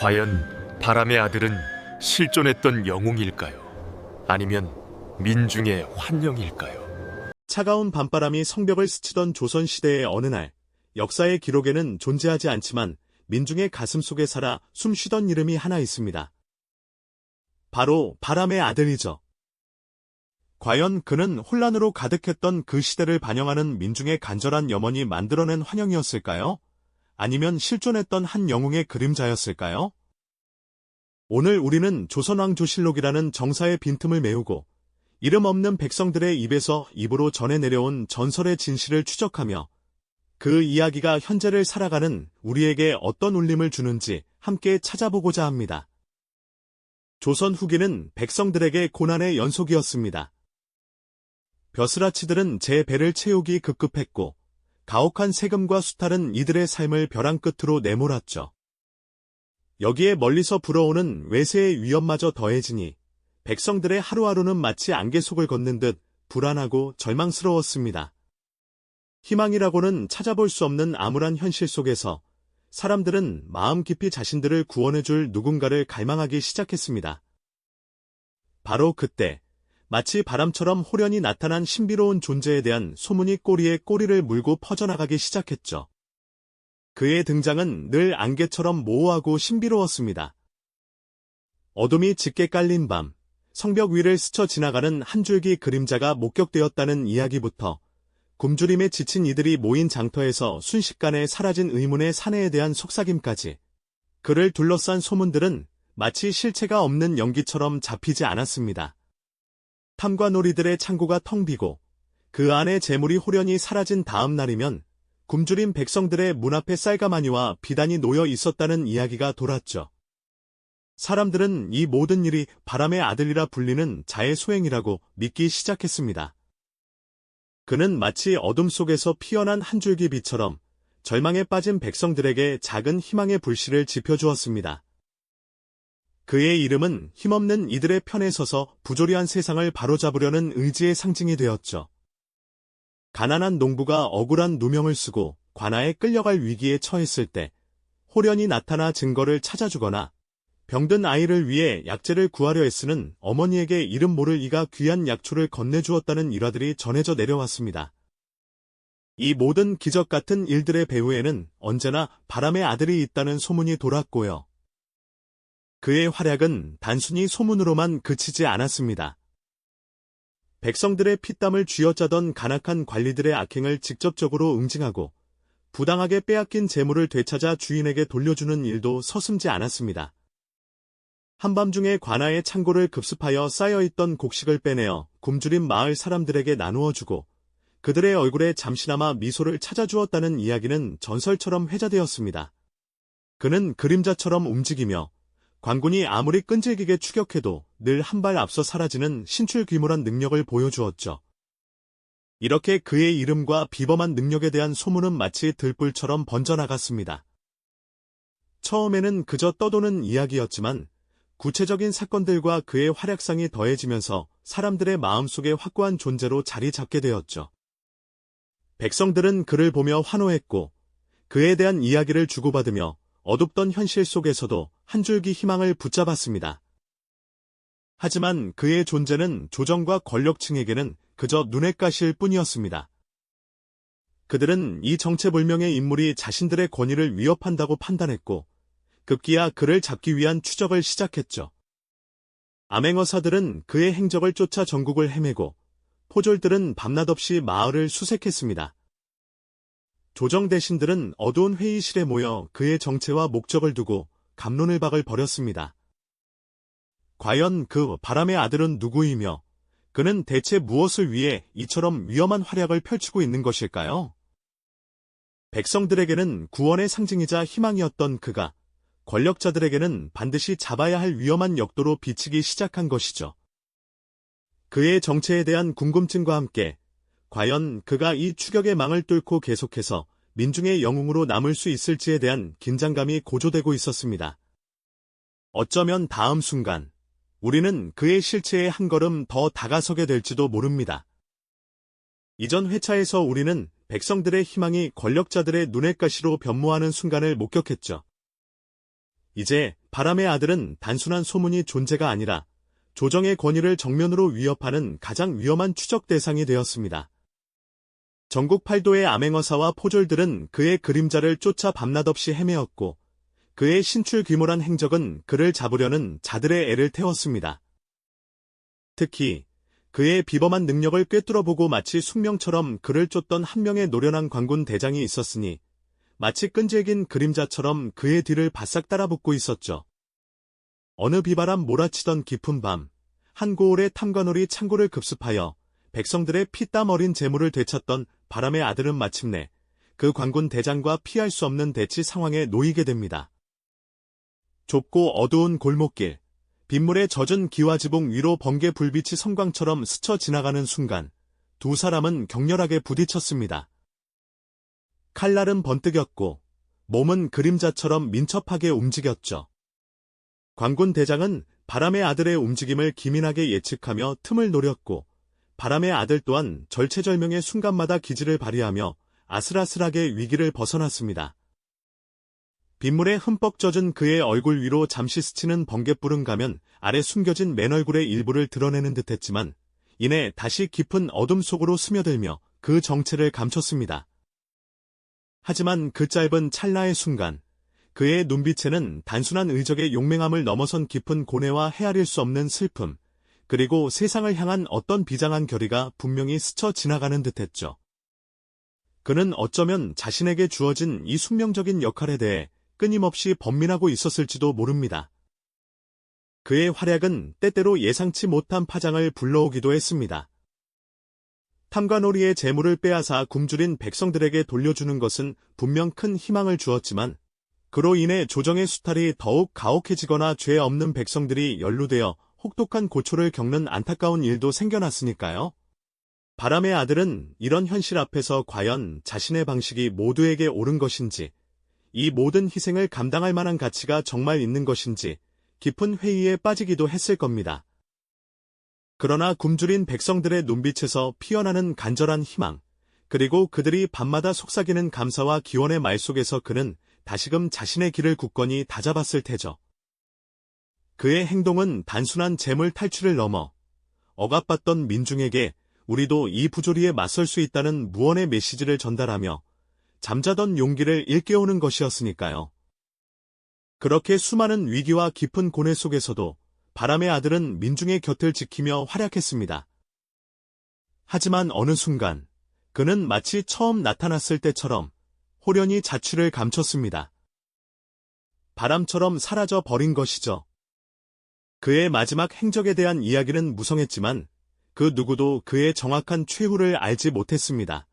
과연 바람의 아들은 실존했던 영웅일까요? 아니면 민중의 환영일까요? 차가운 밤바람이 성벽을 스치던 조선시대의 어느 날, 역사의 기록에는 존재하지 않지만 민중의 가슴 속에 살아 숨쉬던 이름이 하나 있습니다. 바로 바람의 아들이죠. 과연 그는 혼란으로 가득했던 그 시대를 반영하는 민중의 간절한 염원이 만들어낸 환영이었을까요? 아니면 실존했던 한 영웅의 그림자였을까요? 오늘 우리는 조선왕조실록이라는 정사의 빈틈을 메우고 이름 없는 백성들의 입에서 입으로 전해 내려온 전설의 진실을 추적하며 그 이야기가 현재를 살아가는 우리에게 어떤 울림을 주는지 함께 찾아보고자 합니다. 조선 후기는 백성들에게 고난의 연속이었습니다. 벼슬아치들은 제 배를 채우기 급급했고 가혹한 세금과 수탈은 이들의 삶을 벼랑 끝으로 내몰았죠. 여기에 멀리서 불어오는 외세의 위협마저 더해지니 백성들의 하루하루는 마치 안개 속을 걷는 듯 불안하고 절망스러웠습니다. 희망이라고는 찾아볼 수 없는 암울한 현실 속에서 사람들은 마음 깊이 자신들을 구원해줄 누군가를 갈망하기 시작했습니다. 바로 그때 마치 바람처럼 호련히 나타난 신비로운 존재에 대한 소문이 꼬리에 꼬리를 물고 퍼져나가기 시작했죠. 그의 등장은 늘 안개처럼 모호하고 신비로웠습니다. 어둠이 짙게 깔린 밤, 성벽 위를 스쳐 지나가는 한 줄기 그림자가 목격되었다는 이야기부터 굶주림에 지친 이들이 모인 장터에서 순식간에 사라진 의문의 사내에 대한 속삭임까지 그를 둘러싼 소문들은 마치 실체가 없는 연기처럼 잡히지 않았습니다. 탐관오리들의 창고가 텅 비고 그 안에 재물이 호련히 사라진 다음 날이면 굶주린 백성들의 문 앞에 쌀가마니와 비단이 놓여 있었다는 이야기가 돌았죠. 사람들은 이 모든 일이 바람의 아들이라 불리는 자의 소행이라고 믿기 시작했습니다. 그는 마치 어둠 속에서 피어난 한 줄기 빛처럼 절망에 빠진 백성들에게 작은 희망의 불씨를 지펴주었습니다. 그의 이름은 힘없는 이들의 편에 서서 부조리한 세상을 바로잡으려는 의지의 상징이 되었죠. 가난한 농부가 억울한 누명을 쓰고 관아에 끌려갈 위기에 처했을 때 호련히 나타나 증거를 찾아주거나 병든 아이를 위해 약재를 구하려 애쓰는 어머니에게 이름 모를 이가 귀한 약초를 건네주었다는 일화들이 전해져 내려왔습니다. 이 모든 기적 같은 일들의 배후에는 언제나 바람의 아들이 있다는 소문이 돌았고요. 그의 활약은 단순히 소문으로만 그치지 않았습니다. 백성들의 피땀을 쥐어짜던 간악한 관리들의 악행을 직접적으로 응징하고 부당하게 빼앗긴 재물을 되찾아 주인에게 돌려주는 일도 서슴지 않았습니다. 한밤중에 관아의 창고를 급습하여 쌓여있던 곡식을 빼내어 굶주린 마을 사람들에게 나누어주고 그들의 얼굴에 잠시나마 미소를 찾아주었다는 이야기는 전설처럼 회자되었습니다. 그는 그림자처럼 움직이며 관군이 아무리 끈질기게 추격해도 늘 한 발 앞서 사라지는 신출귀몰한 능력을 보여주었죠. 이렇게 그의 이름과 비범한 능력에 대한 소문은 마치 들불처럼 번져나갔습니다. 처음에는 그저 떠도는 이야기였지만 구체적인 사건들과 그의 활약상이 더해지면서 사람들의 마음속에 확고한 존재로 자리 잡게 되었죠. 백성들은 그를 보며 환호했고 그에 대한 이야기를 주고받으며 어둡던 현실 속에서도 한 줄기 희망을 붙잡았습니다. 하지만 그의 존재는 조정과 권력층에게는 그저 눈엣 가시일 뿐이었습니다. 그들은 이 정체불명의 인물이 자신들의 권위를 위협한다고 판단했고 급기야 그를 잡기 위한 추적을 시작했죠. 암행어사들은 그의 행적을 쫓아 전국을 헤매고 포졸들은 밤낮 없이 마을을 수색했습니다. 조정 대신들은 어두운 회의실에 모여 그의 정체와 목적을 두고 갑론을 박을 벌였습니다. 과연 그 바람의 아들은 누구이며 그는 대체 무엇을 위해 이처럼 위험한 활약을 펼치고 있는 것일까요? 백성들에게는 구원의 상징이자 희망이었던 그가 권력자들에게는 반드시 잡아야 할 위험한 역도로 비치기 시작한 것이죠. 그의 정체에 대한 궁금증과 함께 과연 그가 이 추격의 망을 뚫고 계속해서 민중의 영웅으로 남을 수 있을지에 대한 긴장감이 고조되고 있었습니다. 어쩌면 다음 순간 우리는 그의 실체에 한 걸음 더 다가서게 될지도 모릅니다. 이전 회차에서 우리는 백성들의 희망이 권력자들의 눈엣가시로 변모하는 순간을 목격했죠. 이제 바람의 아들은 단순한 소문이 존재가 아니라 조정의 권위를 정면으로 위협하는 가장 위험한 추적 대상이 되었습니다. 전국 팔도의 암행어사와 포졸들은 그의 그림자를 쫓아 밤낮 없이 헤매었고 그의 신출귀몰한 행적은 그를 잡으려는 자들의 애를 태웠습니다. 특히 그의 비범한 능력을 꿰뚫어보고 마치 숙명처럼 그를 쫓던 한 명의 노련한 관군 대장이 있었으니 마치 끈질긴 그림자처럼 그의 뒤를 바싹 따라붙고 있었죠. 어느 비바람 몰아치던 깊은 밤, 한 고을의 탐관오리 창고를 급습하여 백성들의 피땀 어린 재물을 되찾던 바람의 아들은 마침내 그 관군 대장과 피할 수 없는 대치 상황에 놓이게 됩니다. 좁고 어두운 골목길, 빗물에 젖은 기와지붕 위로 번개 불빛이 성광처럼 스쳐 지나가는 순간 두 사람은 격렬하게 부딪혔습니다. 칼날은 번뜩였고 몸은 그림자처럼 민첩하게 움직였죠. 관군 대장은 바람의 아들의 움직임을 기민하게 예측하며 틈을 노렸고 바람의 아들 또한 절체절명의 순간마다 기지를 발휘하며 아슬아슬하게 위기를 벗어났습니다. 빗물에 흠뻑 젖은 그의 얼굴 위로 잠시 스치는 번갯불은 가면 아래 숨겨진 맨얼굴의 일부를 드러내는 듯했지만 이내 다시 깊은 어둠 속으로 스며들며 그 정체를 감췄습니다. 하지만 그 짧은 찰나의 순간 그의 눈빛에는 단순한 의적의 용맹함을 넘어선 깊은 고뇌와 헤아릴 수 없는 슬픔, 그리고 세상을 향한 어떤 비장한 결의가 분명히 스쳐 지나가는 듯했죠. 그는 어쩌면 자신에게 주어진 이 숙명적인 역할에 대해 끊임없이 번민하고 있었을지도 모릅니다. 그의 활약은 때때로 예상치 못한 파장을 불러오기도 했습니다. 탐관오리의 재물을 빼앗아 굶주린 백성들에게 돌려주는 것은 분명 큰 희망을 주었지만 그로 인해 조정의 수탈이 더욱 가혹해지거나 죄 없는 백성들이 연루되어 혹독한 고초를 겪는 안타까운 일도 생겨났으니까요. 바람의 아들은 이런 현실 앞에서 과연 자신의 방식이 모두에게 옳은 것인지, 이 모든 희생을 감당할 만한 가치가 정말 있는 것인지 깊은 회의에 빠지기도 했을 겁니다. 그러나 굶주린 백성들의 눈빛에서 피어나는 간절한 희망, 그리고 그들이 밤마다 속삭이는 감사와 기원의 말 속에서 그는 다시금 자신의 길을 굳건히 다잡았을 테죠. 그의 행동은 단순한 재물 탈출을 넘어 억압받던 민중에게 우리도 이 부조리에 맞설 수 있다는 무언의 메시지를 전달하며 잠자던 용기를 일깨우는 것이었으니까요. 그렇게 수많은 위기와 깊은 고뇌 속에서도 바람의 아들은 민중의 곁을 지키며 활약했습니다. 하지만 어느 순간 그는 마치 처음 나타났을 때처럼 호련히 자취를 감췄습니다. 바람처럼 사라져 버린 것이죠. 그의 마지막 행적에 대한 이야기는 무성했지만 그 누구도 그의 정확한 최후를 알지 못했습니다.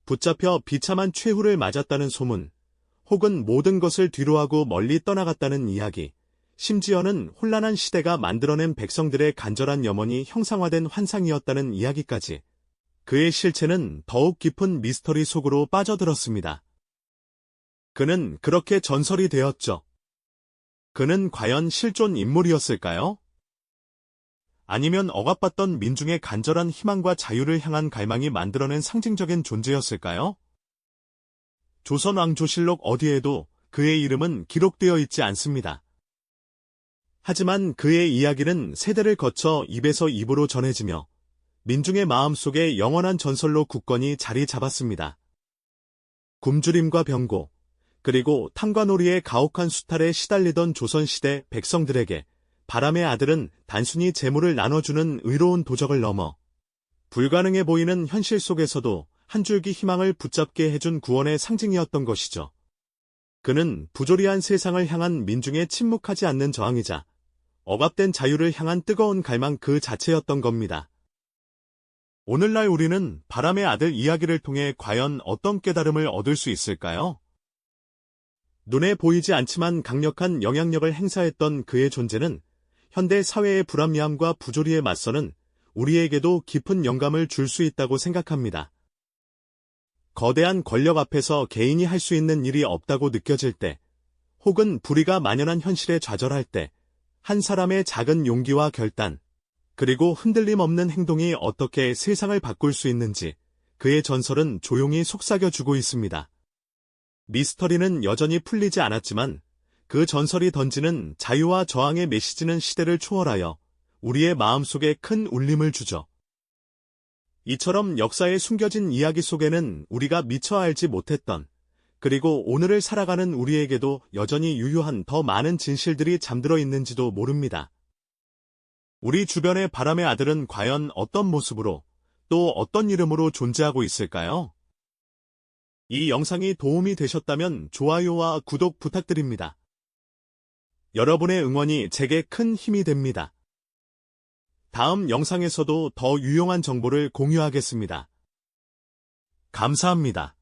붙잡혀 비참한 최후를 맞았다는 소문, 혹은 모든 것을 뒤로하고 멀리 떠나갔다는 이야기, 심지어는 혼란한 시대가 만들어낸 백성들의 간절한 염원이 형상화된 환상이었다는 이야기까지, 그의 실체는 더욱 깊은 미스터리 속으로 빠져들었습니다. 그는 그렇게 전설이 되었죠. 그는 과연 실존 인물이었을까요? 아니면 억압받던 민중의 간절한 희망과 자유를 향한 갈망이 만들어낸 상징적인 존재였을까요? 조선 왕조실록 어디에도 그의 이름은 기록되어 있지 않습니다. 하지만 그의 이야기는 세대를 거쳐 입에서 입으로 전해지며 민중의 마음속에 영원한 전설로 굳건히 자리 잡았습니다. 굶주림과 병고, 그리고 탐관오리의 가혹한 수탈에 시달리던 조선시대 백성들에게 바람의 아들은 단순히 재물을 나눠주는 의로운 도적을 넘어 불가능해 보이는 현실 속에서도 한 줄기 희망을 붙잡게 해준 구원의 상징이었던 것이죠. 그는 부조리한 세상을 향한 민중의 침묵하지 않는 저항이자 억압된 자유를 향한 뜨거운 갈망 그 자체였던 겁니다. 오늘날 우리는 바람의 아들 이야기를 통해 과연 어떤 깨달음을 얻을 수 있을까요? 눈에 보이지 않지만 강력한 영향력을 행사했던 그의 존재는 현대 사회의 불합리함과 부조리에 맞서는 우리에게도 깊은 영감을 줄 수 있다고 생각합니다. 거대한 권력 앞에서 개인이 할 수 있는 일이 없다고 느껴질 때, 혹은 불의가 만연한 현실에 좌절할 때, 한 사람의 작은 용기와 결단, 그리고 흔들림 없는 행동이 어떻게 세상을 바꿀 수 있는지 그의 전설은 조용히 속삭여주고 있습니다. 미스터리는 여전히 풀리지 않았지만 그 전설이 던지는 자유와 저항의 메시지는 시대를 초월하여 우리의 마음속에 큰 울림을 주죠. 이처럼 역사에 숨겨진 이야기 속에는 우리가 미처 알지 못했던, 그리고 오늘을 살아가는 우리에게도 여전히 유효한 더 많은 진실들이 잠들어 있는지도 모릅니다. 우리 주변의 바람의 아들은 과연 어떤 모습으로, 또 어떤 이름으로 존재하고 있을까요? 이 영상이 도움이 되셨다면 좋아요와 구독 부탁드립니다. 여러분의 응원이 제게 큰 힘이 됩니다. 다음 영상에서도 더 유용한 정보를 공유하겠습니다. 감사합니다.